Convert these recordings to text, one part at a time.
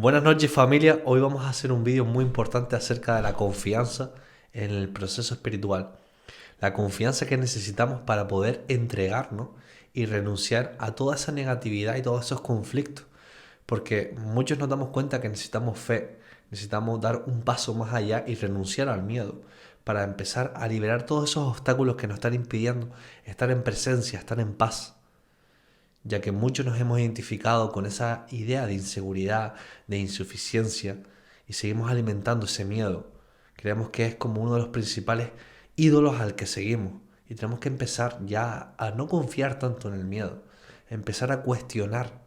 Buenas noches familia, hoy vamos a hacer un vídeo muy importante acerca de la confianza en el proceso espiritual. La confianza que necesitamos para poder entregarnos y renunciar a toda esa negatividad y todos esos conflictos. Porque muchos nos damos cuenta que necesitamos fe, necesitamos dar un paso más allá y renunciar al miedo para empezar a liberar todos esos obstáculos que nos están impidiendo estar en presencia, estar en paz, ya que muchos nos hemos identificado con esa idea de inseguridad, de insuficiencia, y seguimos alimentando ese miedo. Creemos que es como uno de los principales ídolos al que seguimos, y tenemos que empezar ya a no confiar tanto en el miedo, empezar a cuestionar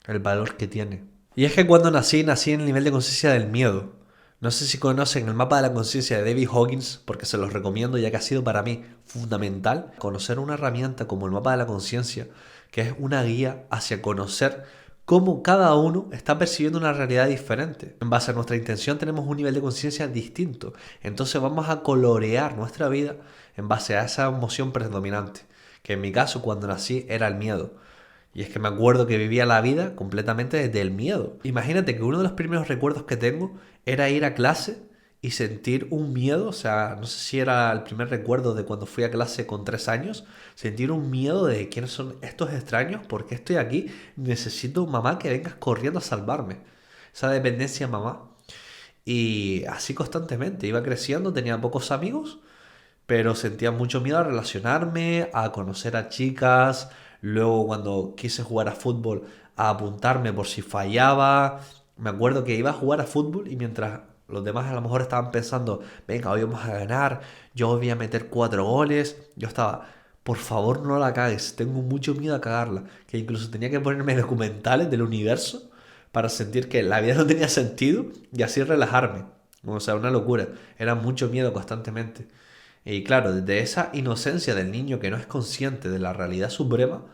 el valor que tiene. Y es que cuando nací en el nivel de conciencia del miedo. No sé si conocen el mapa de la conciencia de David Hawkins, porque se los recomiendo ya que ha sido para mí fundamental conocer una herramienta como el mapa de la conciencia, que es una guía hacia conocer cómo cada uno está percibiendo una realidad diferente. En base a nuestra intención tenemos un nivel de conciencia distinto, entonces vamos a colorear nuestra vida en base a esa emoción predominante, que en mi caso cuando nací era el miedo. Y es que me acuerdo que vivía la vida completamente desde el miedo. Imagínate que uno de los primeros recuerdos que tengo era ir a clase y sentir un miedo, o sea, no sé si era el primer recuerdo de cuando fui a clase con 3 años, sentir un miedo de quiénes son estos extraños, por qué estoy aquí, necesito mamá que vengas corriendo a salvarme. Esa dependencia mamá. Y así constantemente, iba creciendo, tenía pocos amigos, pero sentía mucho miedo a relacionarme, a conocer a chicas, luego cuando quise jugar a fútbol, a apuntarme por si fallaba. Me acuerdo que iba a jugar a fútbol y mientras los demás a lo mejor estaban pensando, venga, hoy vamos a ganar, yo voy a meter 4 goles, yo estaba, por favor no la cagues, tengo mucho miedo a cagarla, que incluso tenía que ponerme documentales del universo para sentir que la vida no tenía sentido y así relajarme. O sea, una locura, era mucho miedo constantemente. Y claro, desde esa inocencia del niño que no es consciente de la realidad suprema,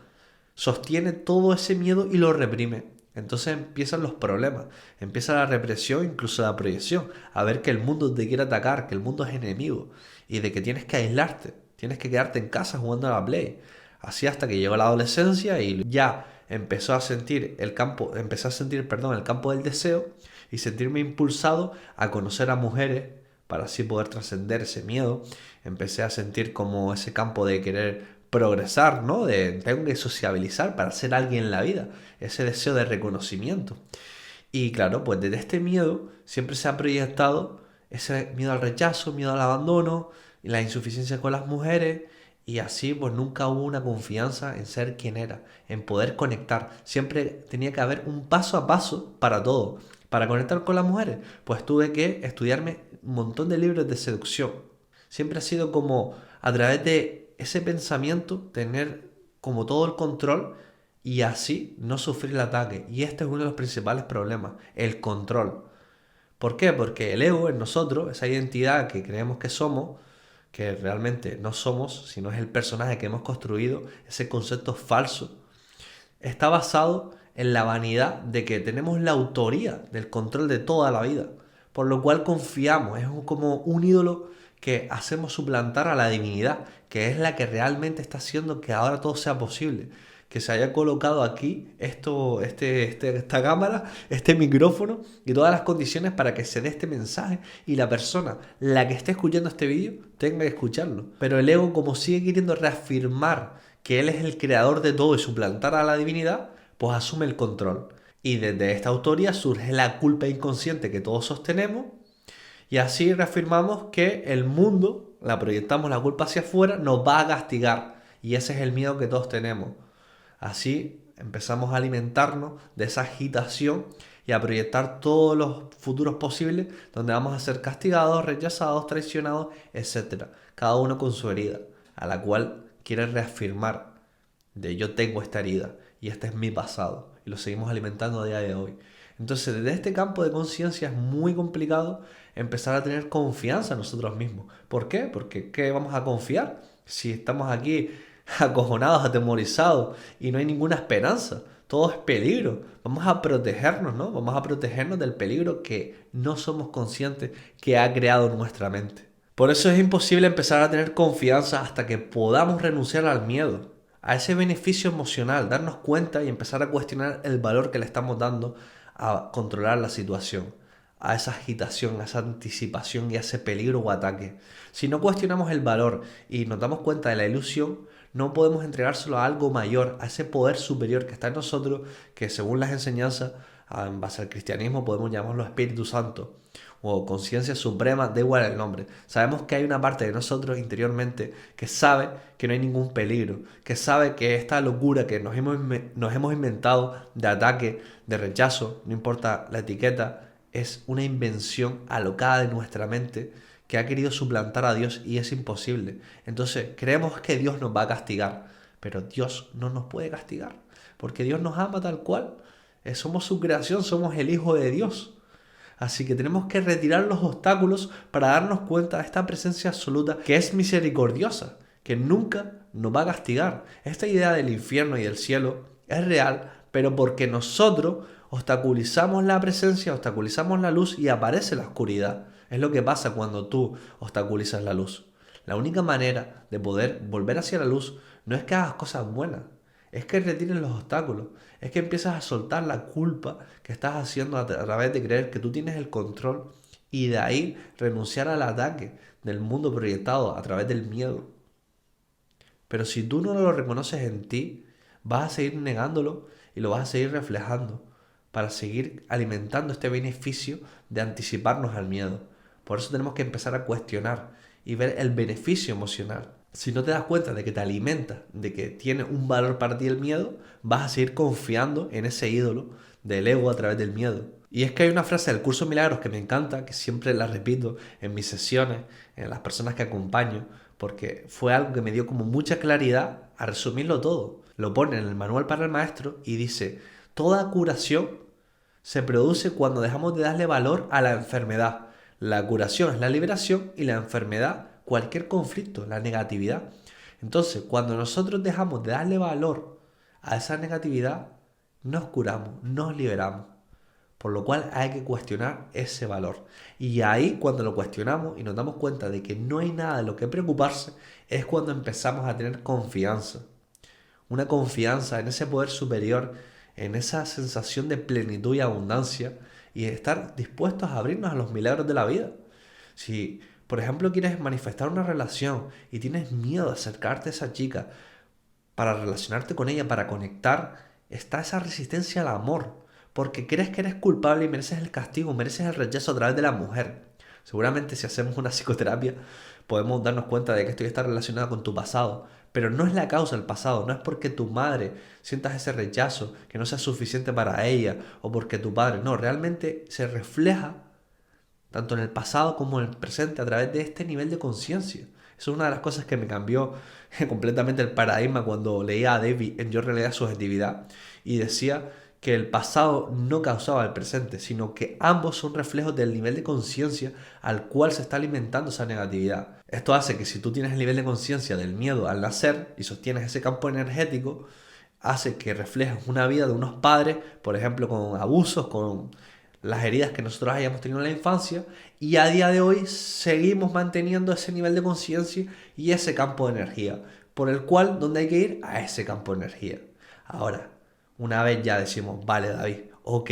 sostiene todo ese miedo y lo reprime. Entonces empiezan los problemas, empieza la represión, incluso la proyección, a ver que el mundo te quiere atacar, que el mundo es enemigo y de que tienes que aislarte, tienes que quedarte en casa jugando a la Play. Así hasta que llegó la adolescencia y ya empezó a sentir el campo, empecé a sentir, perdón, el campo del deseo y sentirme impulsado a conocer a mujeres para así poder trascender ese miedo. Empecé a sentir como ese campo de querer progresar, ¿no? De tengo que sociabilizar para ser alguien en la vida, ese deseo de reconocimiento. Y claro, pues desde este miedo siempre se ha proyectado ese miedo al rechazo, miedo al abandono, y la insuficiencia con las mujeres, y así pues nunca hubo una confianza en ser quien era, en poder conectar. Siempre tenía que haber un paso a paso para todo. Para conectar con las mujeres, pues tuve que estudiarme un montón de libros de seducción. Siempre ha sido como a través de ese pensamiento tener como todo el control y así no sufrir el ataque. Y este es uno de los principales problemas, el control. ¿Por qué? Porque el ego en nosotros, esa identidad que creemos que somos, que realmente no somos, sino es el personaje que hemos construido, ese concepto falso, está basado en la vanidad de que tenemos la autoría del control de toda la vida, por lo cual confiamos, es como un ídolo que hacemos suplantar a la divinidad, que es la que realmente está haciendo que ahora todo sea posible, que se haya colocado aquí esta cámara, este micrófono y todas las condiciones para que se dé este mensaje y la persona, la que esté escuchando este vídeo, tenga que escucharlo. Pero el ego, como sigue queriendo reafirmar que él es el creador de todo y suplantar a la divinidad, pues asume el control. Y desde esta autoría surge la culpa inconsciente que todos sostenemos y así reafirmamos que el mundo, la proyectamos la culpa hacia afuera, nos va a castigar. Y ese es el miedo que todos tenemos. Así empezamos a alimentarnos de esa agitación y a proyectar todos los futuros posibles donde vamos a ser castigados, rechazados, traicionados, etcétera. Cada uno con su herida, a la cual quiere reafirmar de yo tengo esta herida y este es mi pasado y lo seguimos alimentando a día de hoy. Entonces, desde este campo de conciencia es muy complicado empezar a tener confianza en nosotros mismos. ¿Por qué? Porque ¿qué vamos a confiar si estamos aquí acojonados, atemorizados y no hay ninguna esperanza? Todo es peligro. Vamos a protegernos, ¿no? Vamos a protegernos del peligro que no somos conscientes que ha creado nuestra mente. Por eso es imposible empezar a tener confianza hasta que podamos renunciar al miedo, a ese beneficio emocional, darnos cuenta y empezar a cuestionar el valor que le estamos dando a controlar la situación, a esa agitación, a esa anticipación y a ese peligro o ataque. Si no cuestionamos el valor y nos damos cuenta de la ilusión, no podemos entregárselo a algo mayor, a ese poder superior que está en nosotros, que según las enseñanzas, en base al cristianismo, podemos llamarlo Espíritu Santo o conciencia suprema, da igual el nombre. Sabemos que hay una parte de nosotros interiormente que sabe que no hay ningún peligro, que sabe que esta locura que nos hemos inventado de ataque, de rechazo, no importa la etiqueta, es una invención alocada de nuestra mente que ha querido suplantar a Dios y es imposible. Entonces creemos que Dios nos va a castigar, pero Dios no nos puede castigar, porque Dios nos ama tal cual. Somos su creación, somos el Hijo de Dios. Así que tenemos que retirar los obstáculos para darnos cuenta de esta presencia absoluta que es misericordiosa, que nunca nos va a castigar. Esta idea del infierno y del cielo es real, pero porque nosotros obstaculizamos la presencia, obstaculizamos la luz y aparece la oscuridad. Es lo que pasa cuando tú obstaculizas la luz. La única manera de poder volver hacia la luz no es que hagas cosas buenas, es que retires los obstáculos, es que empiezas a soltar la culpa que estás haciendo a través de creer que tú tienes el control y de ahí renunciar al ataque del mundo proyectado a través del miedo. Pero si tú no lo reconoces en ti, vas a seguir negándolo y lo vas a seguir reflejando para seguir alimentando este beneficio de anticiparnos al miedo. Por eso tenemos que empezar a cuestionar y ver el beneficio emocional. Si no te das cuenta de que te alimenta, de que tiene un valor para ti el miedo, vas a seguir confiando en ese ídolo del ego a través del miedo. Y es que hay una frase del curso Milagros que me encanta, que siempre la repito en mis sesiones, en las personas que acompaño, porque fue algo que me dio como mucha claridad a resumirlo todo. Lo pone en el manual para el maestro y dice: toda curación se produce cuando dejamos de darle valor a la enfermedad. La curación es la liberación y la enfermedad cualquier conflicto, la negatividad. Entonces, cuando nosotros dejamos de darle valor a esa negatividad, nos curamos, nos liberamos. Por lo cual hay que cuestionar ese valor. Y ahí, cuando lo cuestionamos y nos damos cuenta de que no hay nada de lo que preocuparse, es cuando empezamos a tener confianza. Una confianza en ese poder superior, en esa sensación de plenitud y abundancia y estar dispuestos a abrirnos a los milagros de la vida. Si, por ejemplo, quieres manifestar una relación y tienes miedo de acercarte a esa chica para relacionarte con ella, para conectar, está esa resistencia al amor, porque crees que eres culpable y mereces el castigo, mereces el rechazo a través de la mujer. Seguramente si hacemos una psicoterapia podemos darnos cuenta de que esto ya está relacionado con tu pasado, pero no es la causa del pasado, no es porque tu madre sientas ese rechazo que no sea suficiente para ella o porque tu padre, no, realmente se refleja tanto en el pasado como en el presente a través de este nivel de conciencia. Eso es una de las cosas que me cambió completamente el paradigma cuando leía a David en Yo Realidad Subjetividad y decía que el pasado no causaba el presente, sino que ambos son reflejos del nivel de conciencia al cual se está alimentando esa negatividad. Esto hace que si tú tienes el nivel de conciencia del miedo al nacer y sostienes ese campo energético, hace que reflejes una vida de unos padres, por ejemplo, con abusos, con las heridas que nosotros hayamos tenido en la infancia, y a día de hoy seguimos manteniendo ese nivel de conciencia y ese campo de energía, por el cual, ¿dónde hay que ir? A ese campo de energía. Ahora, una vez ya decimos, vale David, ok,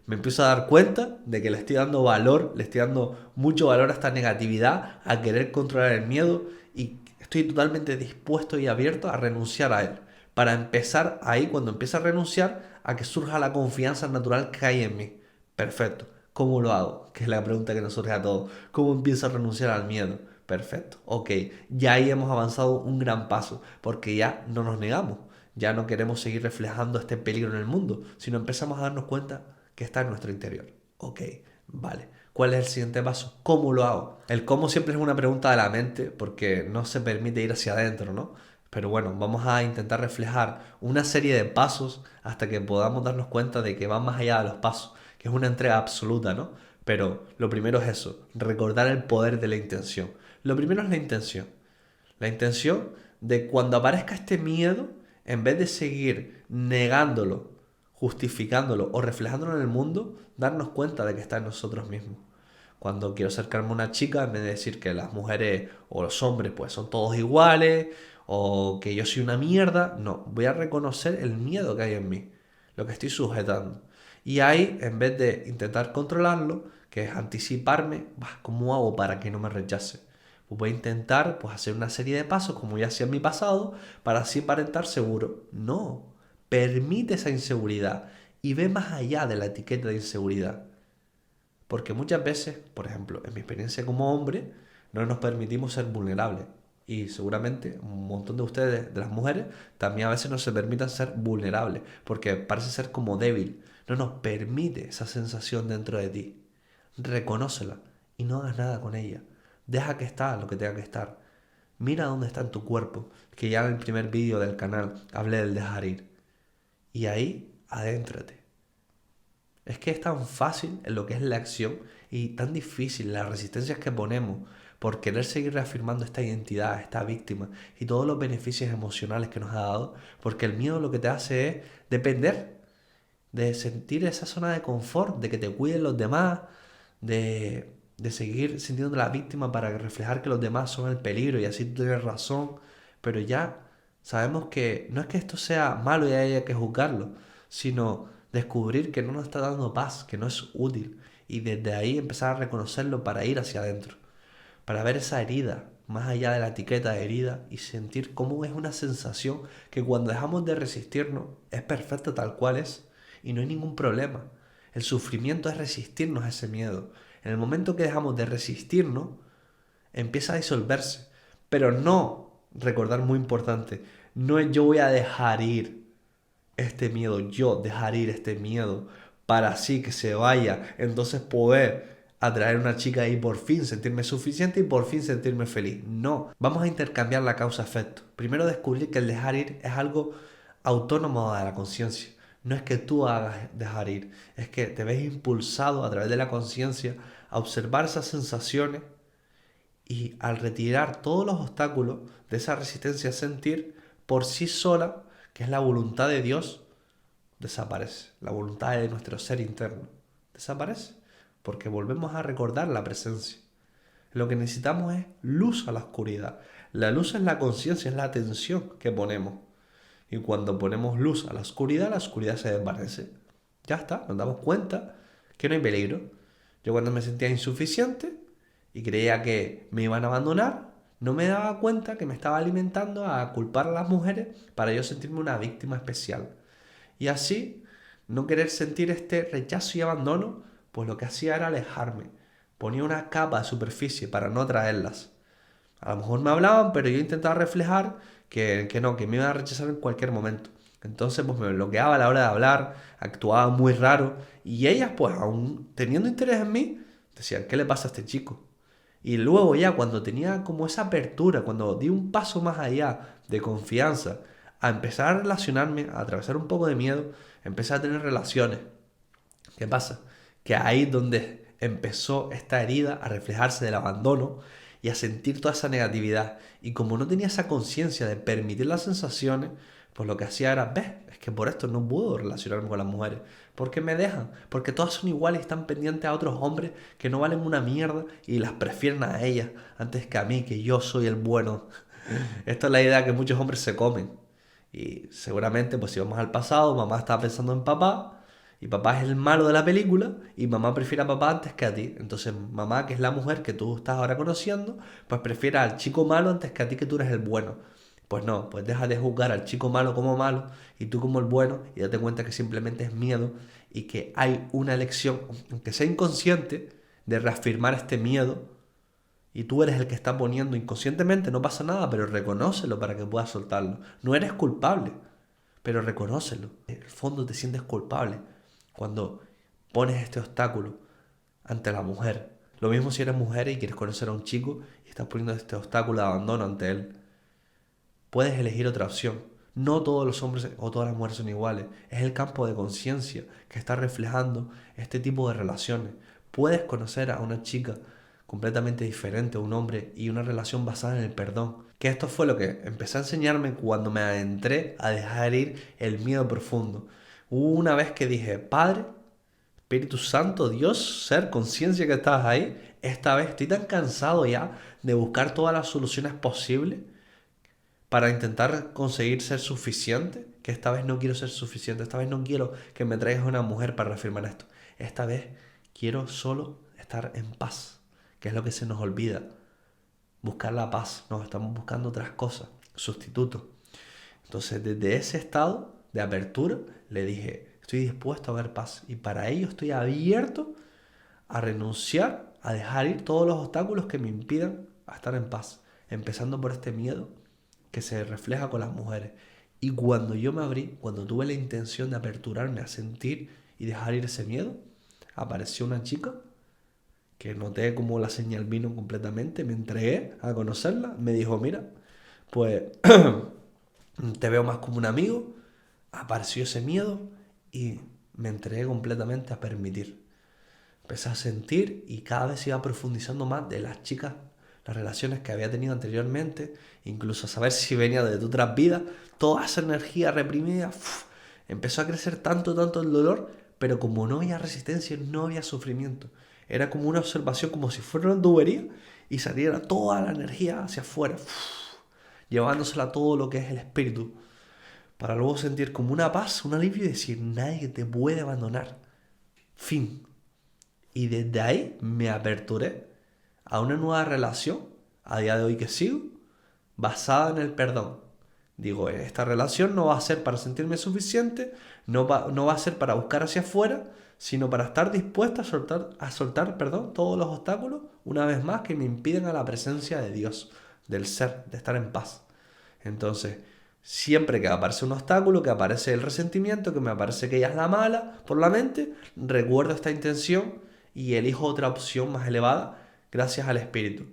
me empiezo a dar cuenta de que le estoy dando valor, le estoy dando mucho valor a esta negatividad, a querer controlar el miedo y estoy totalmente dispuesto y abierto a renunciar a él. Para empezar ahí, cuando empiece a renunciar, a que surja la confianza natural que hay en mí. Perfecto. ¿Cómo lo hago? Que es la pregunta que nos surge a todos. ¿Cómo empiezo a renunciar al miedo? Perfecto. Ok, ya ahí hemos avanzado un gran paso, porque ya no nos negamos. Ya no queremos seguir reflejando este peligro en el mundo, sino empezamos a darnos cuenta que está en nuestro interior. Ok, vale. ¿Cuál es el siguiente paso? ¿Cómo lo hago? El cómo siempre es una pregunta de la mente porque no se permite ir hacia adentro, ¿no? Pero bueno, vamos a intentar reflejar una serie de pasos hasta que podamos darnos cuenta de que va más allá de los pasos, que es una entrega absoluta, ¿no? Pero lo primero es eso, recordar el poder de la intención. Lo primero es la intención. La intención de cuando aparezca este miedo, en vez de seguir negándolo, justificándolo o reflejándolo en el mundo, darnos cuenta de que está en nosotros mismos. Cuando quiero acercarme a una chica, en vez de decir que las mujeres o los hombres pues son todos iguales o que yo soy una mierda, no, voy a reconocer el miedo que hay en mí, lo que estoy sujetando. Y ahí, en vez de intentar controlarlo, que es anticiparme, ¿cómo hago para que no me rechace? Pues voy a intentar pues, hacer una serie de pasos, como ya hacía en mi pasado, para así aparentar seguro. No, permite esa inseguridad y ve más allá de la etiqueta de inseguridad. Porque muchas veces, por ejemplo, en mi experiencia como hombre, no nos permitimos ser vulnerables. Y seguramente un montón de ustedes, de las mujeres, también a veces no se permitan ser vulnerables, porque parece ser como débil. No nos permite esa sensación dentro de ti. Reconócela y no hagas nada con ella. Deja que está lo que tenga que estar. Mira dónde está en tu cuerpo, que ya en el primer vídeo del canal hablé del dejar ir. Y ahí, adéntrate. Es que es tan fácil en lo que es la acción y tan difícil las resistencias que ponemos por querer seguir reafirmando esta identidad, esta víctima y todos los beneficios emocionales que nos ha dado, porque el miedo lo que te hace es depender, de sentir esa zona de confort, de que te cuiden los demás, de seguir sintiendo la víctima para reflejar que los demás son el peligro y así tú tienes razón, pero ya sabemos que no es que esto sea malo y haya que juzgarlo, sino descubrir que no nos está dando paz, que no es útil y desde ahí empezar a reconocerlo para ir hacia adentro, para ver esa herida, más allá de la etiqueta de herida y sentir cómo es una sensación que cuando dejamos de resistirnos es perfecta tal cual es y no hay ningún problema. El sufrimiento es resistirnos a ese miedo. En el momento que dejamos de resistirnos, empieza a disolverse. Pero no, recordar muy importante, no es yo voy a dejar ir este miedo, yo dejar ir este miedo para así que se vaya, entonces poder atraer a una chica y por fin sentirme suficiente y por fin sentirme feliz. No, vamos a intercambiar la causa-efecto. Primero descubrir que el dejar ir es algo autónomo de la conciencia. No es que tú hagas dejar ir, es que te ves impulsado a través de la conciencia a observar esas sensaciones y al retirar todos los obstáculos de esa resistencia a sentir por sí sola, que es la voluntad de Dios, desaparece. La voluntad de nuestro ser interno desaparece porque volvemos a recordar la presencia. Lo que necesitamos es luz a la oscuridad. La luz es la conciencia, es la atención que ponemos. Y cuando ponemos luz a la oscuridad se desvanece. Ya está, nos damos cuenta que no hay peligro. Yo cuando me sentía insuficiente y creía que me iban a abandonar, no me daba cuenta que me estaba alimentando a culpar a las mujeres para yo sentirme una víctima especial. Y así, no querer sentir este rechazo y abandono, pues lo que hacía era alejarme. Ponía una capa de superficie para no atraerlas. A lo mejor me hablaban, pero yo intentaba reflejar que no, que me iban a rechazar en cualquier momento. Entonces, pues me bloqueaba a la hora de hablar, actuaba muy raro. Y ellas, pues aún teniendo interés en mí, decían, ¿qué le pasa a este chico? Y luego ya cuando tenía como esa apertura, cuando di un paso más allá de confianza, a empezar a relacionarme, a atravesar un poco de miedo, empecé a tener relaciones. ¿Qué pasa? Que ahí es donde empezó esta herida a reflejarse del abandono y a sentir toda esa negatividad. Y como no tenía esa conciencia de permitir las sensaciones, pues lo que hacía era, ves, es que por esto no puedo relacionarme con las mujeres. ¿Por qué me dejan? Porque todas son iguales y están pendientes a otros hombres que no valen una mierda y las prefieren a ellas antes que a mí, que yo soy el bueno. Esta es la idea que muchos hombres se comen. Y seguramente, pues si vamos al pasado, mamá estaba pensando en papá y papá es el malo de la película y mamá prefiere a papá antes que a ti. Entonces mamá, que es la mujer que tú estás ahora conociendo, pues prefiere al chico malo antes que a ti que tú eres el bueno. Pues no, pues deja de juzgar al chico malo como malo y tú como el bueno y date cuenta que simplemente es miedo y que hay una elección, aunque sea inconsciente, de reafirmar este miedo y tú eres el que está poniendo inconscientemente, no pasa nada, pero reconócelo para que puedas soltarlo. No eres culpable, pero reconócelo. En el fondo te sientes culpable cuando pones este obstáculo ante la mujer. Lo mismo si eres mujer y quieres conocer a un chico y estás poniendo este obstáculo de abandono ante él. Puedes elegir otra opción. No todos los hombres o todas las mujeres son iguales. Es el campo de conciencia que está reflejando este tipo de relaciones. Puedes conocer a una chica completamente diferente a un hombre y una relación basada en el perdón. Que esto fue lo que empecé a enseñarme cuando me adentré a dejar ir el miedo profundo. Hubo una vez que dije, Padre, Espíritu Santo, Dios, ser, conciencia que estás ahí, esta vez estoy tan cansado ya de buscar todas las soluciones posibles para intentar conseguir ser suficiente, que esta vez no quiero ser suficiente, esta vez no quiero que me traigas una mujer para reafirmar esto, esta vez quiero solo estar en paz, que es lo que se nos olvida, buscar la paz, no, estamos buscando otras cosas, sustitutos. Entonces desde ese estado de apertura le dije, estoy dispuesto a ver paz y para ello estoy abierto a renunciar, a dejar ir todos los obstáculos que me impidan a estar en paz, empezando por este miedo que se refleja con las mujeres. Y cuando yo me abrí, cuando tuve la intención de aperturarme a sentir y dejar ir ese miedo, apareció una chica que noté como la señal vino completamente, me entregué a conocerla, me dijo, mira, pues te veo más como un amigo, apareció ese miedo y me entregué completamente a permitir. Empecé a sentir y cada vez iba profundizando más de las chicas, las relaciones que había tenido anteriormente, incluso a saber si venía de otras vidas, toda esa energía reprimida, empezó a crecer tanto el dolor, pero como no había resistencia, no había sufrimiento. Era como una observación, como si fuera una tubería y saliera toda la energía hacia afuera, llevándosela todo lo que es el espíritu, para luego sentir como una paz, un alivio y decir, nadie te puede abandonar. Fin. Y desde ahí me aperturé a una nueva relación, a día de hoy que sigo, basada en el perdón. Digo, esta relación no va a ser para sentirme suficiente, no va a ser para buscar hacia afuera, sino para estar dispuesta a soltar, todos los obstáculos, una vez más, que me impiden a la presencia de Dios, del ser, de estar en paz. Entonces, siempre que aparece un obstáculo, que aparece el resentimiento, que me aparece que ella es la mala por la mente, recuerdo esta intención y elijo otra opción más elevada gracias al espíritu,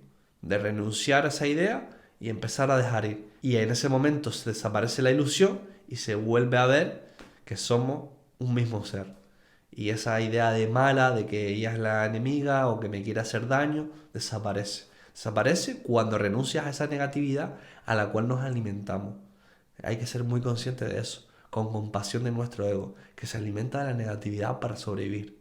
de renunciar a esa idea y empezar a dejar ir. Y en ese momento se desaparece la ilusión y se vuelve a ver que somos un mismo ser. Y esa idea de mala, de que ella es la enemiga o que me quiere hacer daño, desaparece. Desaparece cuando renuncias a esa negatividad a la cual nos alimentamos. Hay que ser muy consciente de eso, con compasión de nuestro ego, que se alimenta de la negatividad para sobrevivir.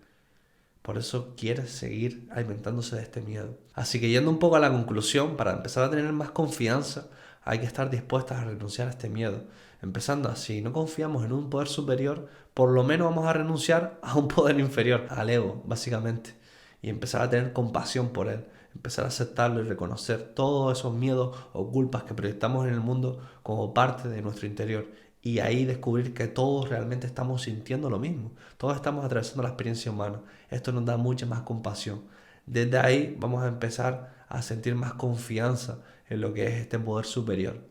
Por eso quiere seguir alimentándose de este miedo. Así que yendo un poco a la conclusión, para empezar a tener más confianza, hay que estar dispuestas a renunciar a este miedo. Empezando así, no confiamos en un poder superior, por lo menos vamos a renunciar a un poder inferior, al ego, básicamente. Y empezar a tener compasión por él, empezar a aceptarlo y reconocer todos esos miedos o culpas que proyectamos en el mundo como parte de nuestro interior. Y ahí descubrir que todos realmente estamos sintiendo lo mismo. Todos estamos atravesando la experiencia humana. Esto nos da mucha más compasión. Desde ahí vamos a empezar a sentir más confianza en lo que es este poder superior.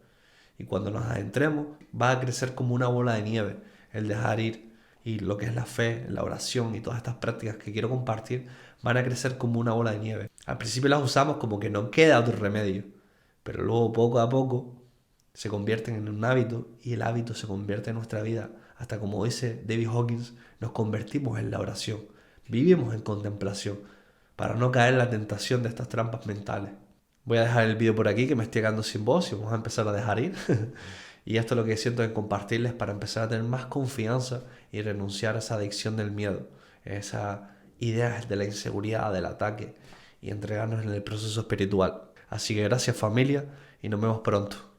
Y cuando nos adentremos, va a crecer como una bola de nieve el dejar ir. Y lo que es la fe, la oración y todas estas prácticas que quiero compartir van a crecer como una bola de nieve. Al principio las usamos como que no queda otro remedio. Pero luego poco a poco se convierten en un hábito y el hábito se convierte en nuestra vida. Hasta como dice David Hawkins, nos convertimos en la oración. Vivimos en contemplación para no caer en la tentación de estas trampas mentales. Voy a dejar el vídeo por aquí que me estoy quedando sin voz y vamos a empezar a dejar ir. Y esto es lo que siento en compartirles para empezar a tener más confianza y renunciar a esa adicción del miedo, esa idea de la inseguridad, del ataque y entregarnos en el proceso espiritual. Así que gracias familia y nos vemos pronto.